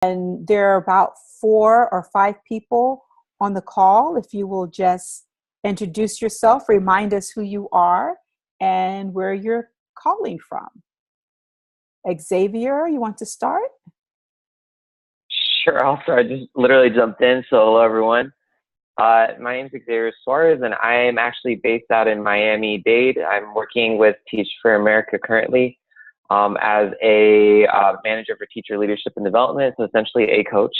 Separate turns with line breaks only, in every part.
And there are about 4 or 5 people on the call. If you will just introduce yourself, remind us who you are and where you're calling from. Xavier, you want to start?
Sure, I'll start. I just literally jumped in, so hello everyone. My name is Xavier Suarez, and I am actually based out in Miami-Dade. I'm working with Teach for America currently as a manager for teacher leadership and development, so essentially a coach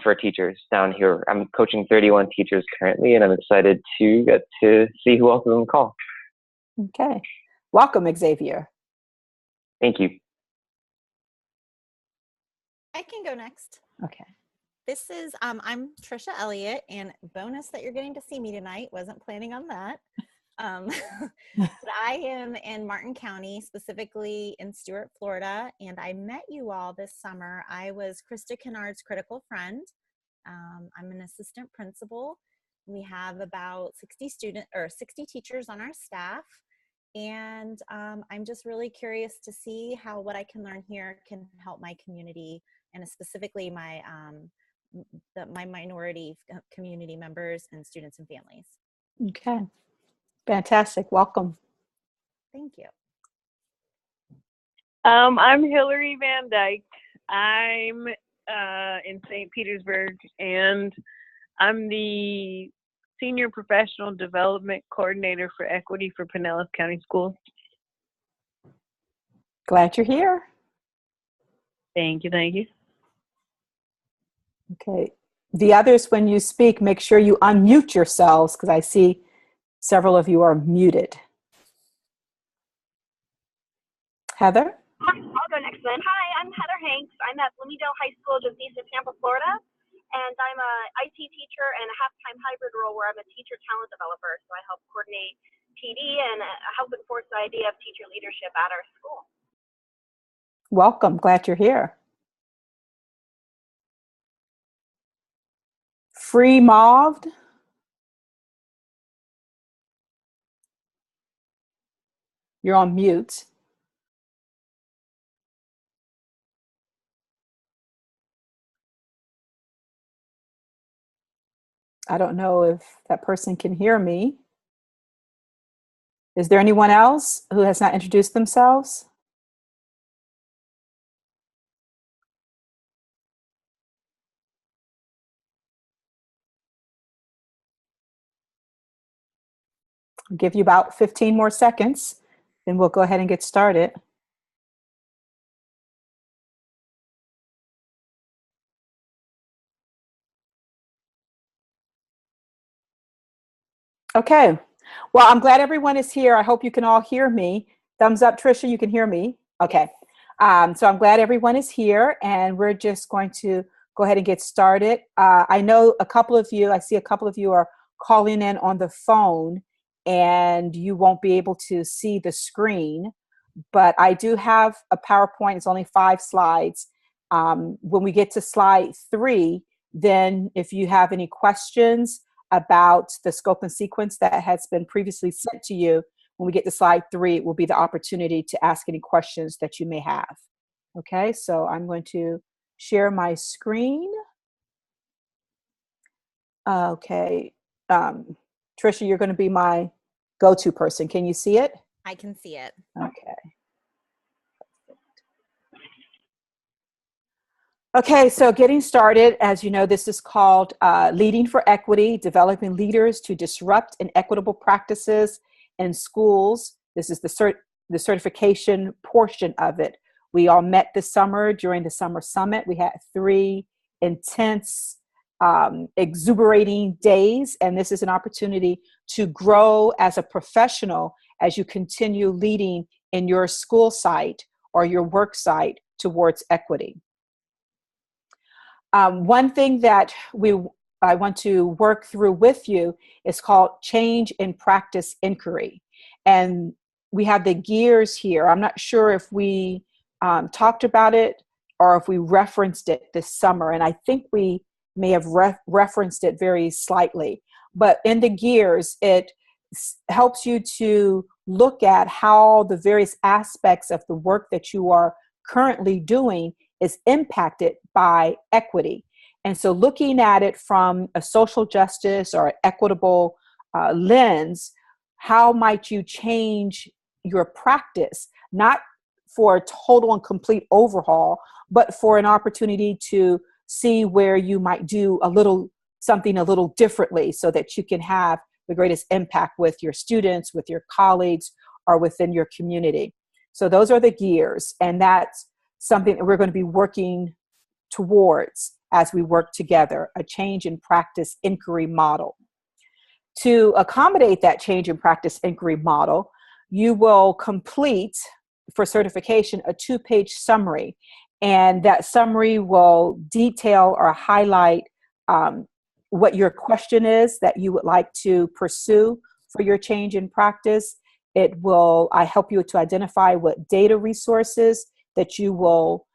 for teachers down here. I'm coaching 31 teachers currently, and I'm excited to get to see who else is on the call.
Okay. Welcome, Xavier.
Thank you.
I can go next.
Okay.
This is, I'm Trisha Elliott, and bonus that you're getting to see me tonight. Wasn't planning on that. But I am in Martin County, specifically in Stuart, Florida, and I met you all this summer. I was Krista Kennard's critical friend. I'm an assistant principal. We have about 60 teachers on our staff. And I'm just really curious to see how what I can learn here can help my community, and specifically my minority community members and students and families.
Okay. Fantastic. Welcome.
Thank you.
I'm Hillary Van Dyke. I'm in St. Petersburg, and I'm the Senior Professional Development Coordinator for Equity for Pinellas County Schools.
Glad you're here.
Thank you, thank you.
Okay. The others, when you speak, make sure you unmute yourselves, because I see several of you are muted. Heather?
I'll go next then. Hi, I'm Heather Hanks. I'm at Bloomingdale High School just east of Tampa, Florida. And I'm a IT teacher in a half-time hybrid role where I'm a teacher talent developer. So I help coordinate PD and help enforce the idea of teacher leadership at our school.
Welcome. Glad you're here. Free Mauve. You're on mute. I don't know if that person can hear me. Is there anyone else who has not introduced themselves? I'll give you about 15 more seconds, then we'll go ahead and get started. Okay, well, I'm glad everyone is here. I hope you can all hear me. Thumbs up, Trisha, you can hear me? Okay, so I'm glad everyone is here, and we're just going to go ahead and get started. I know a couple of you, I see a couple of you are calling in on the phone, and you won't be able to see the screen, but I do have a PowerPoint. It's only 5 slides. When we get to slide 3, then if you have any questions about the scope and sequence that has been previously sent to you, when we get to slide 3, it will be the opportunity to ask any questions that you may have. Okay, so I'm going to share my screen. Okay, Trisha, you're going to be my go-to person. Can you see it?
I can see it.
Okay. Okay, so getting started, as you know, this is called Leading for Equity, Developing Leaders to Disrupt Inequitable Practices in Schools. This is the certification portion of it. We all met this summer during the summer summit. We had 3 intense, exuberating days, and this is an opportunity to grow as a professional as you continue leading in your school site or your work site towards equity. One thing that I want to work through with you is called change in practice inquiry. And we have the gears here. I'm not sure if we talked about it or if we referenced it this summer. And I think we may have referenced it very slightly. But in the gears, it helps you to look at how the various aspects of the work that you are currently doing is impacted by equity. And so looking at it from a social justice or equitable lens, how might you change your practice, not for a total and complete overhaul, but for an opportunity to see where you might do something a little differently so that you can have the greatest impact with your students, with your colleagues, or within your community. So those are the gears, and that's something that we're going to be working towards as we work together, a change in practice inquiry model. To accommodate that change in practice inquiry model, you will complete for certification a 2-page summary, and that summary will detail or highlight what your question is that you would like to pursue for your change in practice. I help you to identify what data resources that you will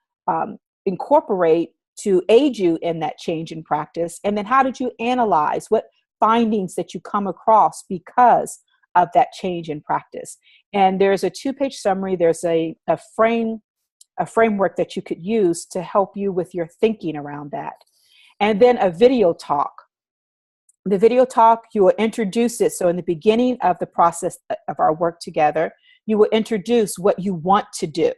incorporate to aid you in that change in practice. And then how did you analyze what findings that you come across because of that change in practice? And there's a 2-page summary. There's a framework that you could use to help you with your thinking around that. And then a video talk. The video talk, you will introduce it. So in the beginning of the process of our work together, you will introduce what you want to do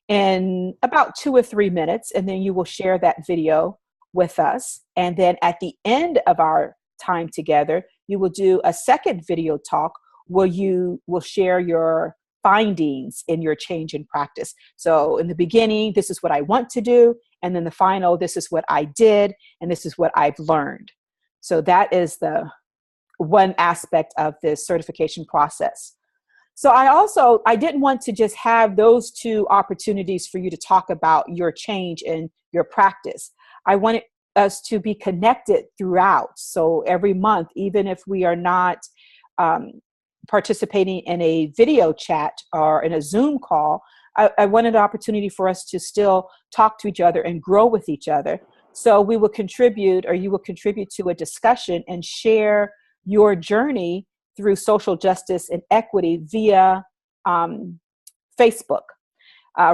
in about 2 or 3 minutes, and then you will share that video with us. And then at the end of our time together, you will do a second video talk where you will share your findings in your change in practice. So in the beginning, this is what I want to do. And then the final, this is what I did, and this is what I've learned. So that is the one aspect of this certification process. So I didn't want to just have those 2 opportunities for you to talk about your change in your practice. I wanted us to be connected throughout. So every month, even if we are not participating in a video chat or in a Zoom call, I wanted an opportunity for us to still talk to each other and grow with each other. So we will contribute, or you will contribute to a discussion and share your journey through social justice and equity via Facebook.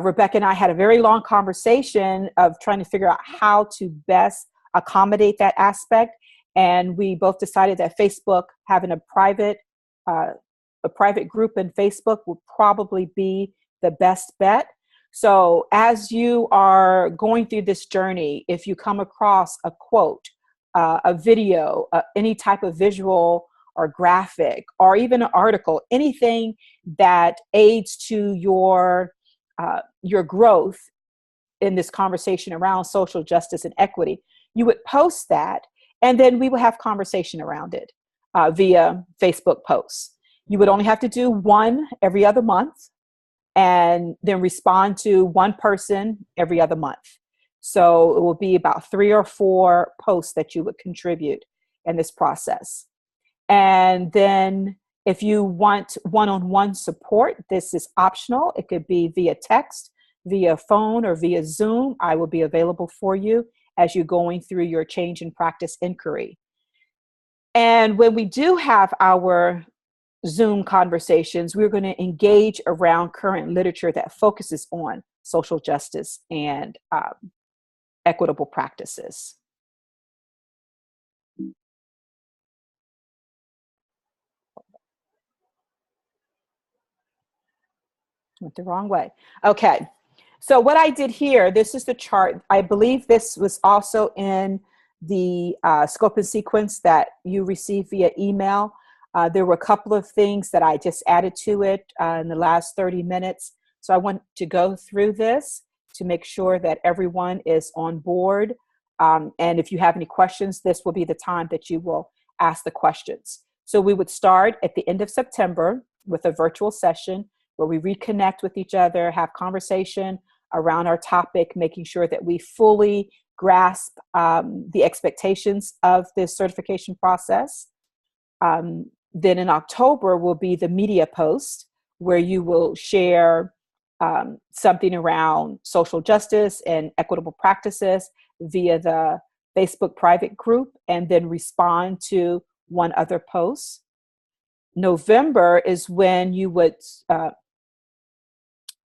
Rebecca and I had a very long conversation of trying to figure out how to best accommodate that aspect. And we both decided that Facebook, having a private group in Facebook, would probably be the best bet. So as you are going through this journey, if you come across a quote, a video, any type of visual or graphic, or even an article, anything that aids to your growth in this conversation around social justice and equity, you would post that, and then we would have conversation around it via Facebook posts. You would only have to do one every other month, and then respond to one person every other month. So it will be about 3 or 4 posts that you would contribute in this process. And then if you want one-on-one support, this is optional. It could be via text, via phone, or via Zoom. I will be available for you as you're going through your change in practice inquiry. And when we do have our Zoom conversations, we're going to engage around current literature that focuses on social justice and equitable practices. Went the wrong way. Okay. So what I did here, this is the chart. I believe this was also in the scope and sequence that you received via email. There were a couple of things that I just added to it in the last 30 minutes. So I want to go through this to make sure that everyone is on board. And if you have any questions, this will be the time that you will ask the questions. So we would start at the end of September with a virtual session where we reconnect with each other, have conversation around our topic, making sure that we fully grasp the expectations of this certification process. Then in October will be the media post where you will share something around social justice and equitable practices via the Facebook private group, and then respond to one other post. November is when you would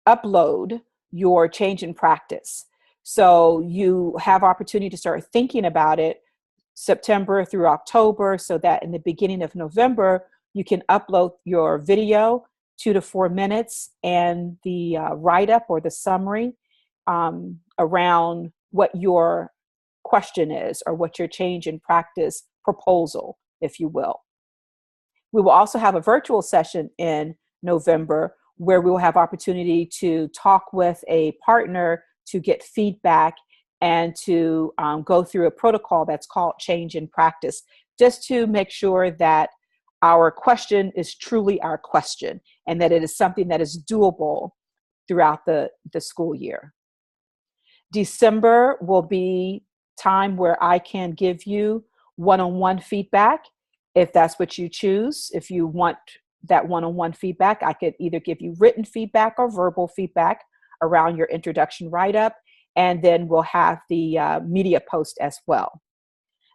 upload your change in practice. So you have opportunity to start thinking about it September through October, so that in the beginning of November, you can upload your video, 2 to 4 minutes, and the write-up or the summary around what your question is or what your change in practice proposal, if you will. We will also have a virtual session in November where we will have opportunity to talk with a partner to get feedback and to go through a protocol that's called Change in Practice, just to make sure that our question is truly our question and that it is something that is doable throughout the school year. December will be time where I can give you one-on-one feedback if that's what you choose. If you want that one-on-one feedback, I could either give you written feedback or verbal feedback around your introduction write-up, and then we'll have the media post as well.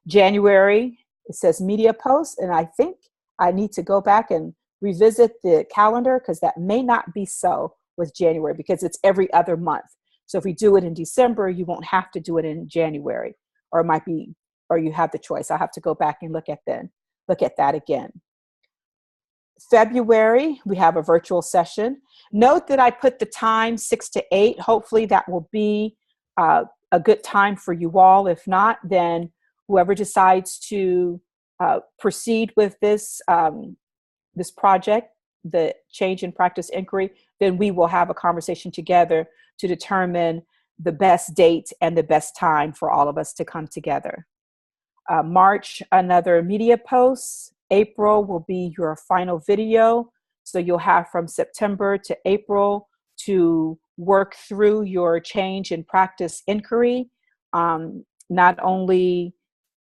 January, it says media post, and I think I need to go back and revisit the calendar because that may not be so with January because it's every other month. So if we do it in December, you won't have to do it in January, or it might be, or you have the choice. I'll have to go back and look at that again. February, we have a virtual session. Note that I put the time 6 to 8. Hopefully that will be a good time for you all. If not, then whoever decides to proceed with this, this project, the Change in Practice Inquiry, then we will have a conversation together to determine the best date and the best time for all of us to come together. March, another media post. April will be your final video. So you'll have from September to April to work through your Change in Practice Inquiry, not only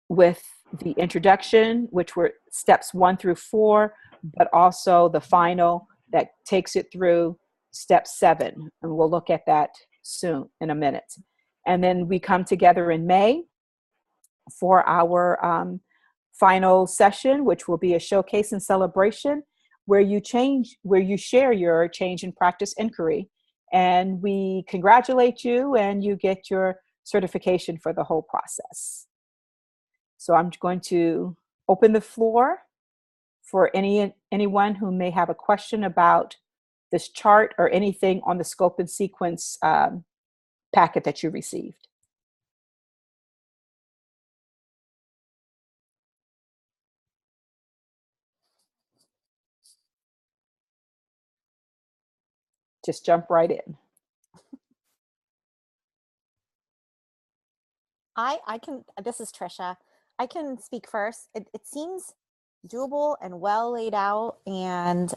with the introduction, which were steps 1 through 4, but also the final that takes it through step 7. And we'll look at that soon in a minute. And then we come together in May for our final session, which will be a showcase and celebration where you share your Change in Practice Inquiry. And we congratulate you and you get your certification for the whole process. So I'm going to open the floor for anyone who may have a question about this chart or anything on the scope and sequence packet that you received. Just jump right in.
I can, this is Trisha. I can speak first. It seems doable and well laid out. And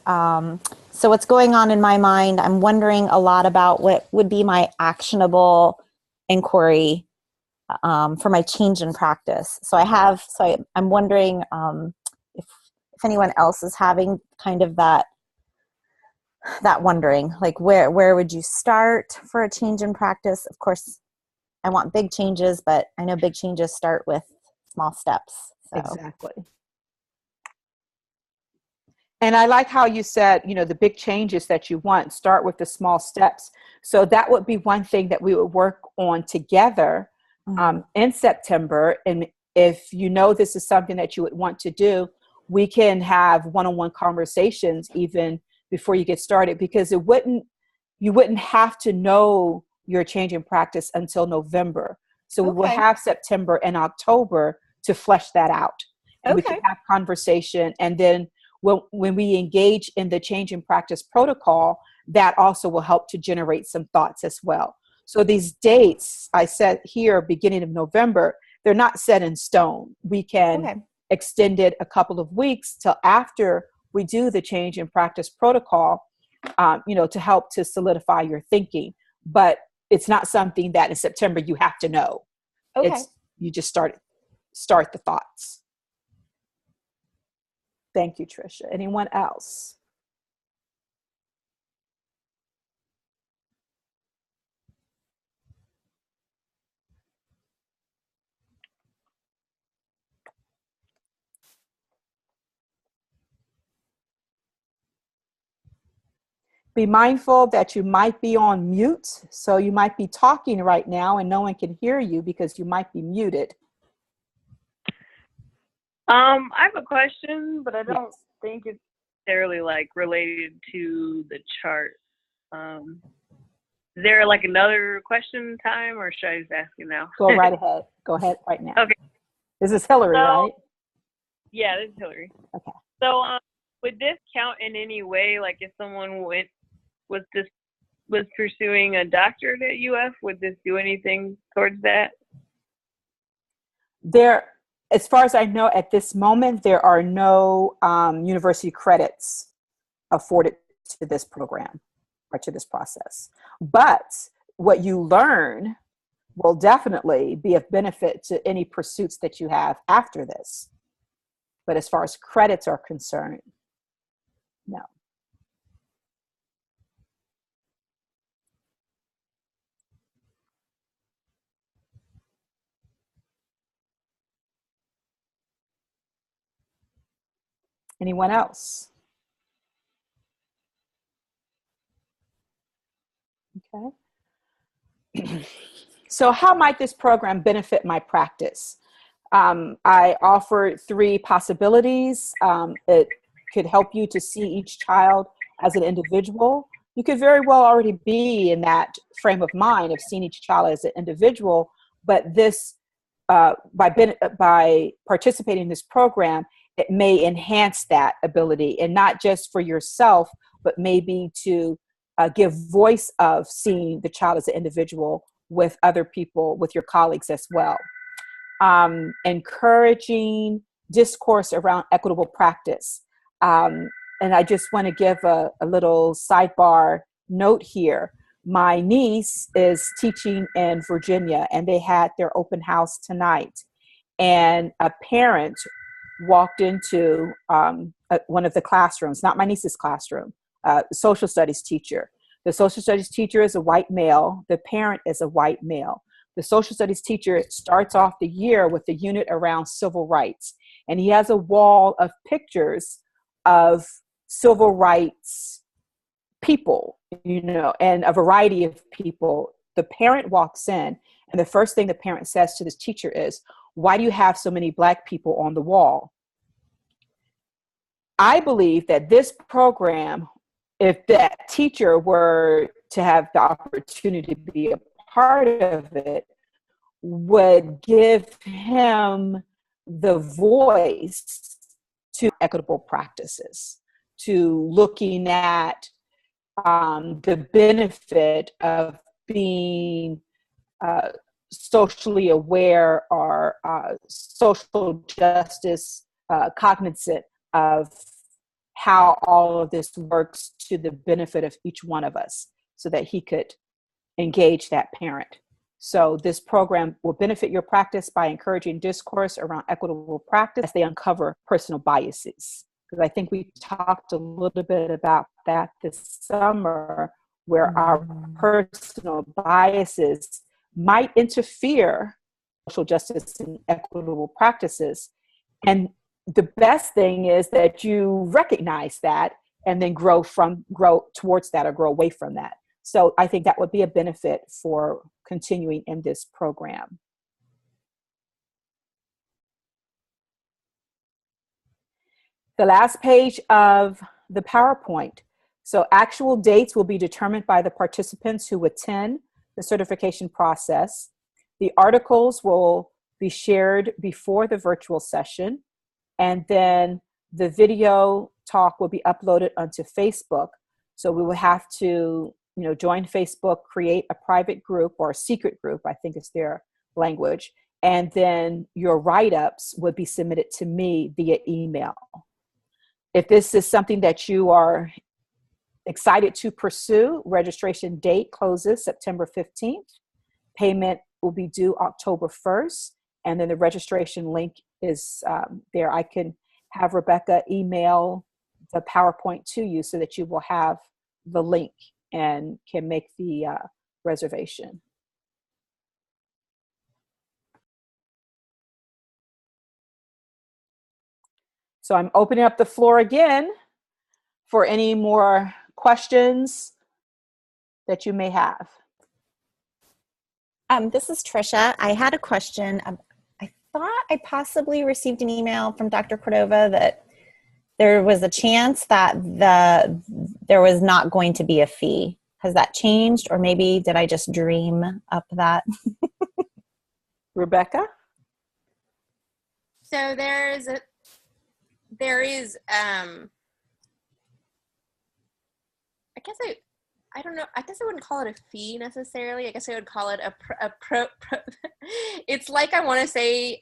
so what's going on in my mind, I'm wondering a lot about what would be my actionable inquiry for my change in practice. So I'm wondering if anyone else is having kind of that wondering, like where would you start for a change in practice? Of course, I want big changes, but I know big changes start with small steps. So.
Exactly. And I like how you said, the big changes that you want, start with the small steps. So that would be one thing that we would work on together in September. And if this is something that you would want to do, we can have one-on-one conversations even before you get started, because you wouldn't have to know your change in practice until November. So we will have September and October to flesh that out. And we can have conversation. And then when we engage in the change in practice protocol, that also will help to generate some thoughts as well. So these dates I set here, beginning of November, they're not set in stone. We can extend it a couple of weeks till after we do the change in practice protocol, to help to solidify your thinking. But it's not something that in September you have to know. You just start the thoughts. Thank you, Trisha. Anyone else? Be mindful that you might be on mute. So you might be talking right now and no one can hear you because you might be muted.
I have a question, but I don't
Yes.
think it's necessarily like related to the chart. Is there like another question time, or should I just ask you now?
Go right ahead. Go ahead right now.
Okay.
This is Hillary,
So,
right?
yeah, this is Hillary.
Okay.
So, would this count in any way? Like, if someone was pursuing a doctorate at UF, would this do anything towards that?
There, as far as I know, at this moment, there are no university credits afforded to this program or to this process. But what you learn will definitely be of benefit to any pursuits that you have after this. But as far as credits are concerned, no. Anyone else? Okay. So how might this program benefit my practice? I offered 3 possibilities. It could help you to see each child as an individual. You could very well already be in that frame of mind of seeing each child as an individual, but this, by participating in this program, it may enhance that ability, and not just for yourself, but maybe to give voice of seeing the child as an individual with other people, with your colleagues as well. Encouraging discourse around equitable practice. And I just want to give a little sidebar note here. My niece is teaching in Virginia, and they had their open house tonight. And a parent walked into one of the classrooms, not my niece's classroom, social studies teacher. The social studies teacher is a white male. The parent is a white male. The social studies teacher starts off the year with a unit around civil rights. And he has a wall of pictures of civil rights people, and a variety of people. The parent walks in, and the first thing the parent says to this teacher is, "Why do you have so many Black people on the wall?" I believe that this program, if that teacher were to have the opportunity to be a part of it, would give him the voice to equitable practices, to looking at the benefit of being socially aware or social justice cognizant of how all of this works to the benefit of each one of us, so that he could engage that parent. So this program will benefit your practice by encouraging discourse around equitable practice as they uncover personal biases. Because I think we talked a little bit about that this summer, where our personal biases might interfere with social justice and equitable practices. And the best thing is that you recognize that and then grow towards that or grow away from that. So I think that would be a benefit for continuing in this program. The last page of the PowerPoint. So actual dates will be determined by the participants who attend the certification process. The articles will be shared before the virtual session, and then the video talk will be uploaded onto Facebook. So we will have to join Facebook, create a private group or a secret group, I think is their language. And then your write-ups would be submitted to me via email. If this is something that you are excited to pursue, registration date closes September 15th. Payment will be due October 1st. And then the registration link is there. I can have Rebecca email the PowerPoint to you so that you will have the link and can make the reservation. So I'm opening up the floor again for any more questions that you may have?
This is Trisha. I had a question. I thought I possibly received an email from Dr. Cordova that there was a chance that there was not going to be a fee. Has that changed, or maybe did I just dream up that?
Rebecca?
So there is I don't know. I guess I wouldn't call it a fee necessarily. I guess I would call it a pro. It's like, I want to say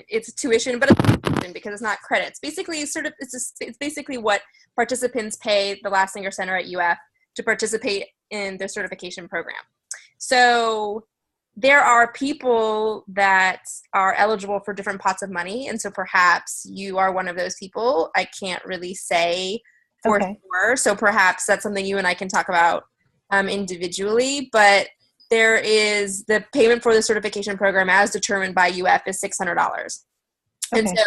it's tuition, but it's not tuition because it's not credits. Basically, it's basically what participants pay the Lastinger Center at UF to participate in their certification program. So there are people that are eligible for different pots of money, and so perhaps you are one of those people. I can't really say for sure. So perhaps that's something you and I can talk about individually, but there is the payment for the certification program as determined by UF is $600. And so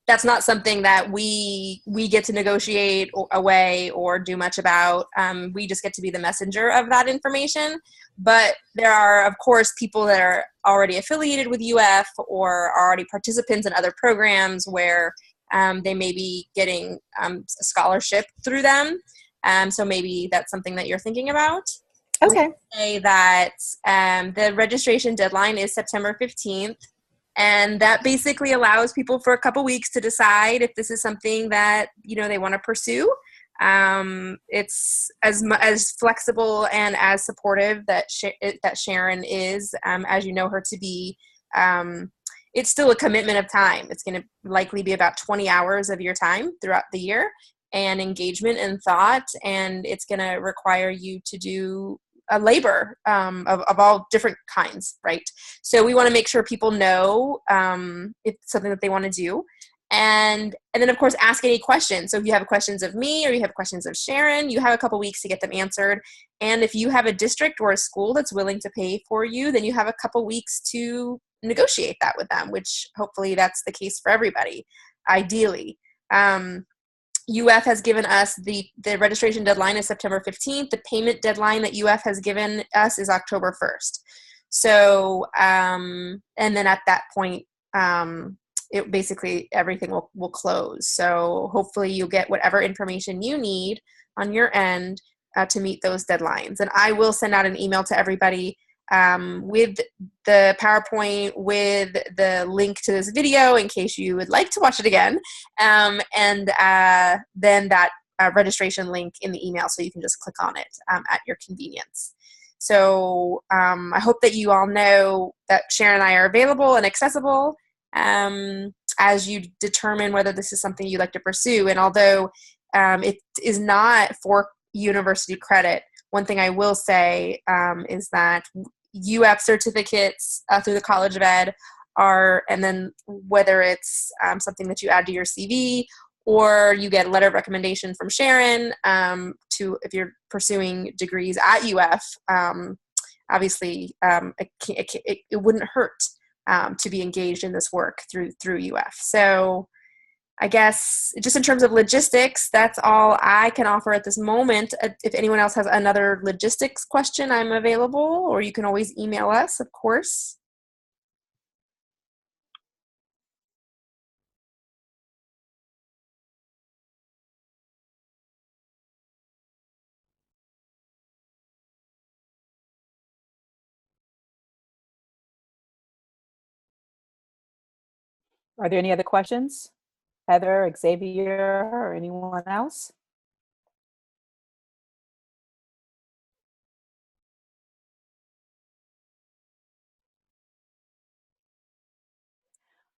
that's not something that we get to negotiate away or do much about. We just get to be the messenger of that information. But there are, of course, people that are already affiliated with UF or are already participants in other programs where they may be getting a scholarship through them. So maybe that's something that you're thinking about.
Okay.
Say that the registration deadline is September 15th. And that basically allows people for a couple weeks to decide if this is something that, they want to pursue. It's as flexible and as supportive that Sharon is, as you know her to be. It's still a commitment of time. It's going to likely be about 20 hours of your time throughout the year and engagement and thought. And it's going to require you to do a labor of all different kinds, right? So we want to make sure people know if it's something that they want to do. And then, of course, ask any questions. So if you have questions of me or you have questions of Sharon, you have a couple weeks to get them answered. And if you have a district or a school that's willing to pay for you, then you have a couple weeks to negotiate that with them, which hopefully that's the case for everybody, ideally. UF has given us the registration deadline is September 15th. The payment deadline that UF has given us is October 1st. So, and then at that point, it basically everything will close. So hopefully you get whatever information you need on your end to meet those deadlines. And I will send out an email to everybody with the PowerPoint, with the link to this video in case you would like to watch it again, and then that registration link in the email so you can just click on it at your convenience. So I hope that you all know that Sharon and I are available and accessible as you determine whether this is something you'd like to pursue. And although it is not for university credit, one thing I will say is that UF certificates through the College of Ed are, and then whether it's something that you add to your CV or you get a letter of recommendation from Sharon to if you're pursuing degrees at UF, obviously it wouldn't hurt to be engaged in this work through UF. So I guess just in terms of logistics, that's all I can offer at this moment. If anyone else has another logistics question, I'm available, or you can always email us, of course.
Are there any other questions? Heather, Xavier, or anyone else?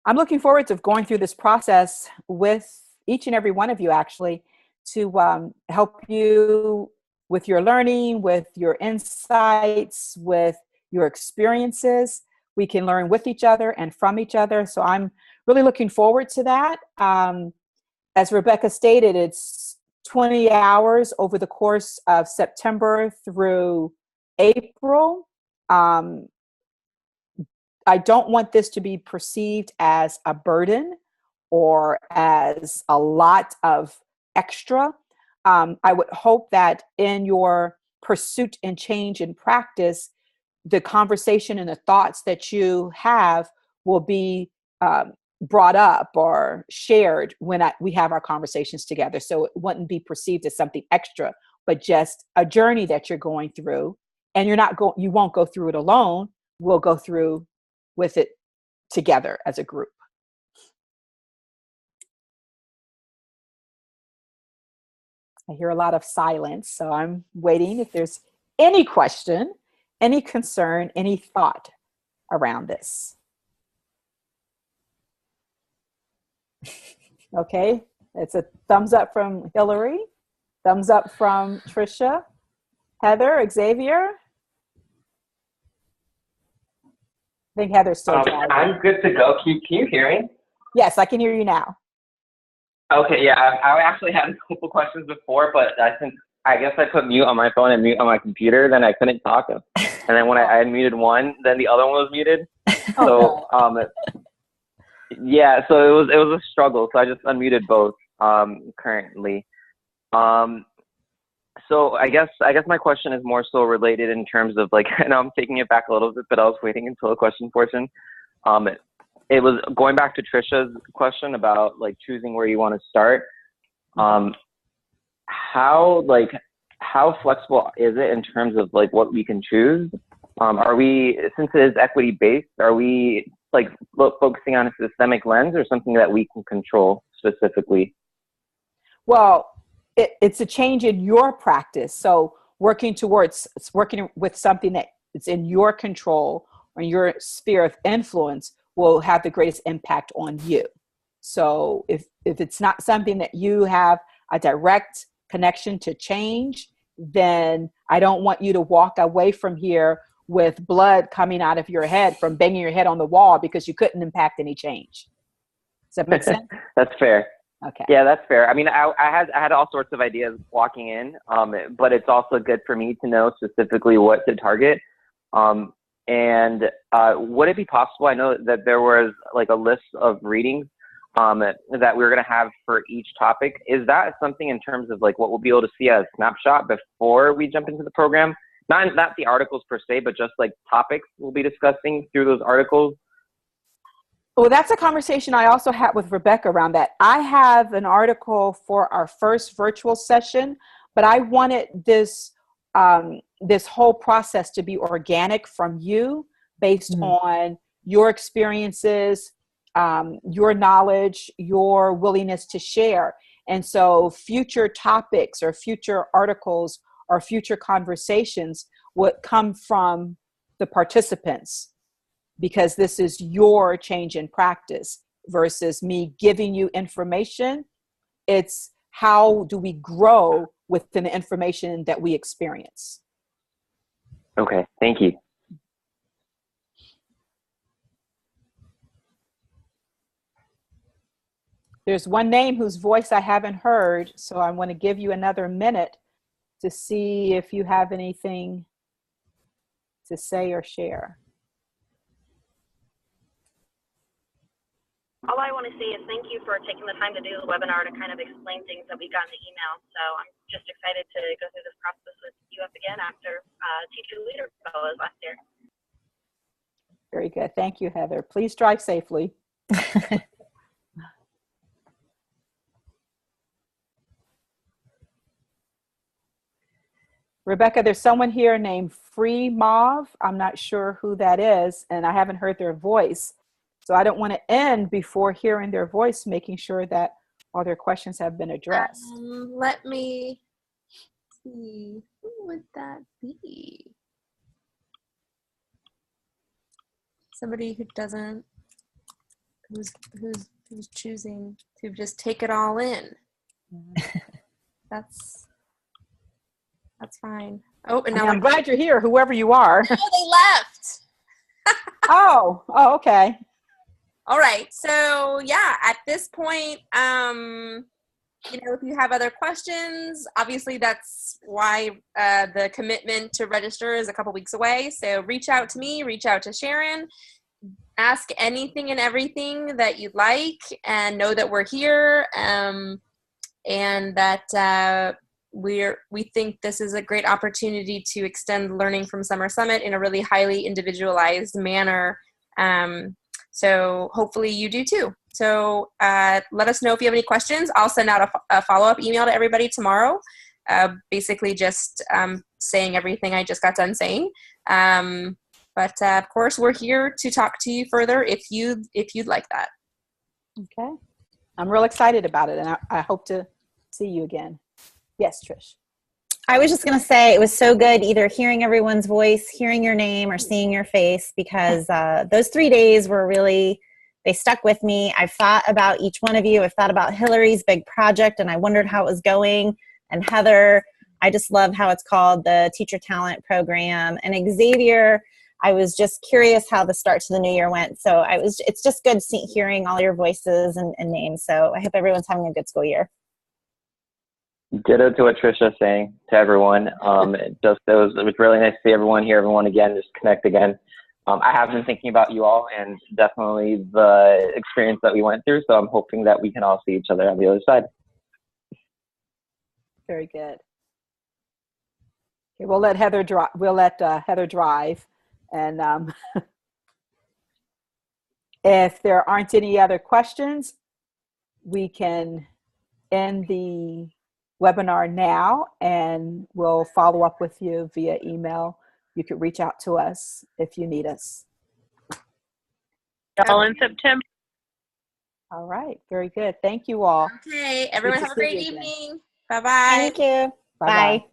I'm looking forward to going through this process with each and every one of you, actually, to help you with your learning, with your insights, with your experiences. We can learn with each other and from each other. So I'm really looking forward to that. As Rebecca stated, it's 20 hours over the course of September through April. I don't want this to be perceived as a burden or as a lot of extra. I would hope that in your pursuit and change in practice, the conversation and the thoughts that you have will be brought up or shared when we have our conversations together. So it wouldn't be perceived as something extra, but just a journey that you're going through. And you won't go through it alone. We'll go through with it together as a group. I hear a lot of silence, so I'm waiting if there's any question, any concern, any thought around this. Okay, it's a thumbs up from Hillary, thumbs up from Trisha, Heather, Xavier. I think Heather's still driving.
I'm good to go. Can you hear me?
Yes, I can hear you now.
Okay, yeah, I actually had a couple questions before, but I guess I put mute on my phone and mute on my computer, then I couldn't talk. And then when I unmuted one, then the other one was muted. So, yeah, so it was a struggle. So I just unmuted both currently. So I guess my question is more so related in terms of like, I know I'm taking it back a little bit, but I was waiting until the question portion. It was going back to Trisha's question about like choosing where you want to start. How flexible is it in terms of like what we can choose? Are we, since it is equity based, are we like focusing on a systemic lens or something that we can control specifically?
Well, it's a change in your practice. So working with something that is in your control or your sphere of influence will have the greatest impact on you. So if it's not something that you have a direct connection to change, then I don't want you to walk away from here with blood coming out of your head from banging your head on the wall because you couldn't impact any change. Does that make sense?
That's fair.
Okay.
Yeah, that's fair. I mean, I had all sorts of ideas walking in, but it's also good for me to know specifically what to target. And would it be possible? I know that there was like a list of readings that we were going to have for each topic. Is that something in terms of like what we'll be able to see as a snapshot before we jump into the program? Not the articles per se, but just like topics we'll be discussing through those articles.
Well, that's a conversation I also had with Rebecca around that. I have an article for our first virtual session, but I wanted this whole process to be organic from you based on your experiences, your knowledge, your willingness to share. And so future topics or future articles or future conversations would come from the participants, because this is your change in practice versus me giving you information. It's how do we grow within the information that we experience.
Okay, thank you.
There's one name whose voice I haven't heard, so I want to give you another minute to see if you have anything to say or share.
All I want to say is thank you for taking the time to do the webinar to kind of explain things that we got in the email. So I'm just excited to go through this process with you up again after Teacher Leader Fellows last year.
Very good. Thank you, Heather. Please drive safely. Rebecca, there's someone here named Free Mauve. I'm not sure who that is, and I haven't heard their voice. So I don't want to end before hearing their voice, making sure that all their questions have been addressed.
Let me see. Who would that be? Somebody who doesn't, who's choosing to just take it all in. That's fine. Oh, and now
I'm glad you're here, whoever you are.
No, they left.
Oh, okay.
All right. So yeah, at this point, if you have other questions, obviously that's why the commitment to register is a couple weeks away. So reach out to me, reach out to Sharon, ask anything and everything that you'd like, and know that we're here, and that we think this is a great opportunity to extend learning from Summer Summit in a really highly individualized manner. So hopefully you do too. So let us know if you have any questions. I'll send out a follow-up email to everybody tomorrow, basically just saying everything I just got done saying. But of course, we're here to talk to you further if you'd like that.
Okay. I'm real excited about it, and I hope to see you again. Yes, Trish.
I was just going to say it was so good either hearing everyone's voice, hearing your name, or seeing your face, because those 3 days were really, they stuck with me. I've thought about each one of you. I've thought about Hillary's big project, and I wondered how it was going. And Heather, I just love how it's called the Teacher Talent Program. And Xavier, I was just curious how the start to the new year went. So it's just good hearing all your voices and names. So I hope everyone's having a good school year.
Ditto to what Trisha's saying to everyone. It was really nice to see everyone, hear everyone again, just connect again. I have been thinking about you all and definitely the experience that we went through. So I'm hoping that we can all see each other on the other side.
Very good. Okay, we'll let Heather drive. And if there aren't any other questions, we can end the webinar now, and we'll follow up with you via email. You could reach out to us if you need us.
All in September.
All right, very good. Thank you all.
Okay, everyone
Good to
have a
see
great
you again.
evening. Bye-bye.
Thank you.
Bye-bye.
Bye.